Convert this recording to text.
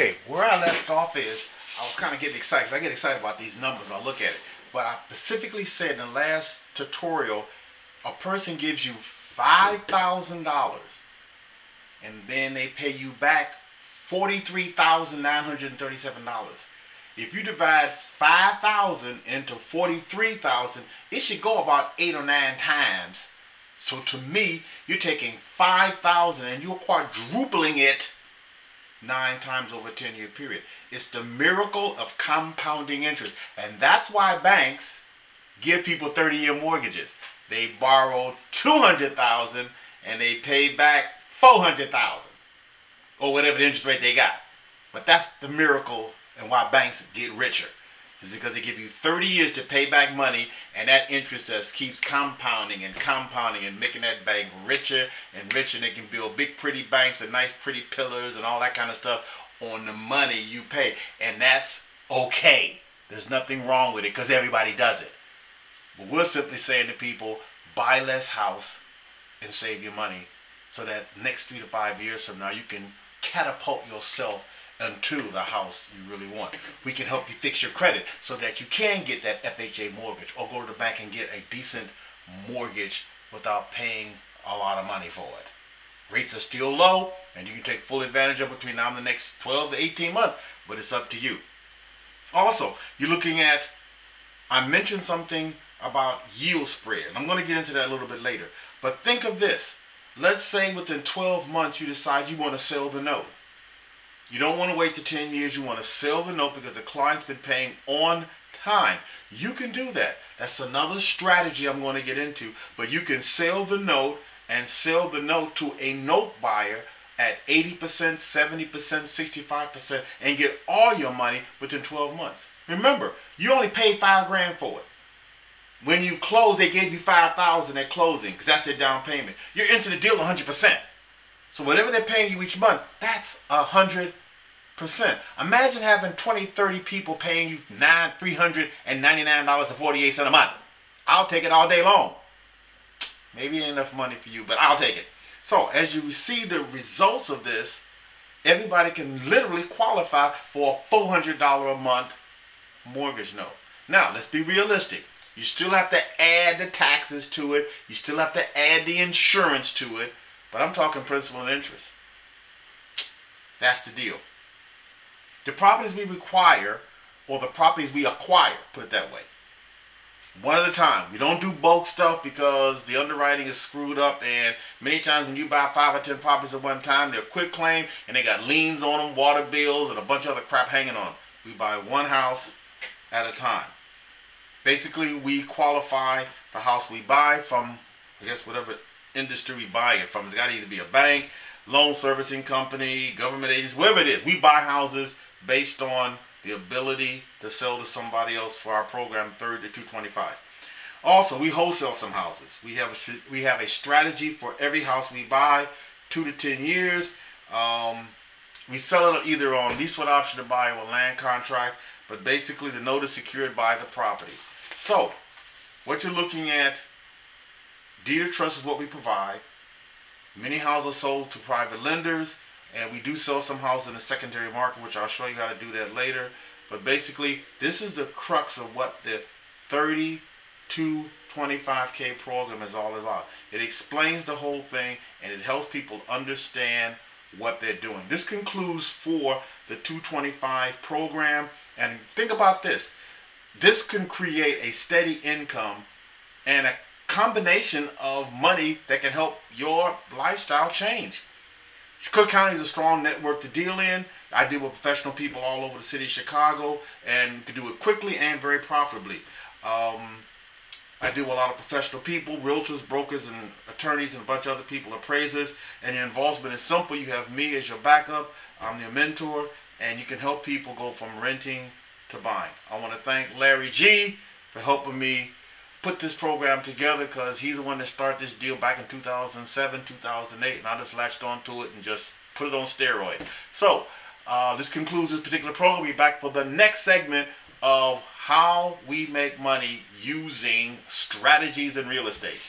Okay, where I left off is I was kind of getting excited 'cause I get excited about these numbers when I look at it. But I specifically said in the last tutorial, a person gives you $5,000 and then they pay you back $43,937. If you divide 5,000 into 43,000, it should go about 8 or 9 times. So to me, you're taking 5,000 and you're quadrupling it 9 times over a 10-year period. It's the miracle of compounding interest. And that's why banks give people 30-year mortgages. They borrowed $200,000 and they pay back $400,000 or whatever the interest rate they got. But that's the miracle and why banks get richer. Is because they give you 30 years to pay back money, and that interest just keeps compounding and compounding and making that bank richer and richer, and they can build big pretty banks with nice pretty pillars and all that kind of stuff on the money you pay. And that's okay. There's nothing wrong with it because everybody does it. But we're simply saying to people, buy less house and save your money so that next 3 to 5 years from now you can catapult yourself into the house you really want. We can help you fix your credit so that you can get that FHA mortgage or go to the bank and get a decent mortgage without paying a lot of money for it. Rates are still low and you can take full advantage of it between now and the next 12 to 18 months, but it's up to you. Also, you're looking at, I mentioned something about yield spread. I'm going to get into that a little bit later. But think of this. Let's say within 12 months you decide you want to sell the note. You don't want to wait to 10 years. You want to sell the note because the client's been paying on time. You can do that. That's another strategy I'm going to get into. But you can sell the note and sell the note to a note buyer at 80%, 70%, 65% and get all your money within 12 months. Remember, you only paid $5,000 for it. When you close, they gave you $5,000 at closing because that's their down payment. You're into the deal 100%. So whatever they're paying you each month, that's 100%. Imagine having 20, 30 people paying you $399.48 a month. I'll take it all day long. Maybe ain't enough money for you, but I'll take it. So as you see the results of this, everybody can literally qualify for a $400 a month mortgage note. Now, let's be realistic. You still have to add the taxes to it. You still have to add the insurance to it. But I'm talking principal and interest. That's the deal. The properties we require, or the properties we acquire, put it that way, one at a time. We don't do bulk stuff because the underwriting is screwed up, and many times when you buy 5 or 10 properties at one time, they're quick claim and they got liens on them, water bills, and a bunch of other crap hanging on them. We buy one house at a time. Basically, we qualify the house we buy from, I guess, whatever industry we buy it from. It's got to either be a bank, loan servicing company, government agency, whatever it is. We buy houses based on the ability to sell to somebody else for our program 3rd to 225. Also, we wholesale some houses. We have a strategy for every house we buy, 2 to 10 years. We sell it either on lease with option to buy or land contract, but basically the note is secured by the property. So, what you're looking at, deed of trust is what we provide. Many houses are sold to private lenders, and we do sell some houses in the secondary market, which I'll show you how to do that later. But basically, this is the crux of what the 30 to 25K program is all about. It explains the whole thing, and it helps people understand what they're doing. This concludes for the 225 program. And think about this. This can create a steady income and a combination of money that can help your lifestyle change. Cook County is a strong network to deal in. I deal with professional people all over the city of Chicago and can do it quickly and very profitably. I deal with a lot of professional people, realtors, brokers, and attorneys, and a bunch of other people, appraisers, and your involvement is simple. You have me as your backup. I'm your mentor, and you can help people go from renting to buying. I want to thank Larry G for helping me put this program together because he's the one that started this deal back in 2007, 2008, and I just latched onto it and just put it on steroid. So, this concludes this particular program. We'll be back for the next segment of how we make money using strategies in real estate.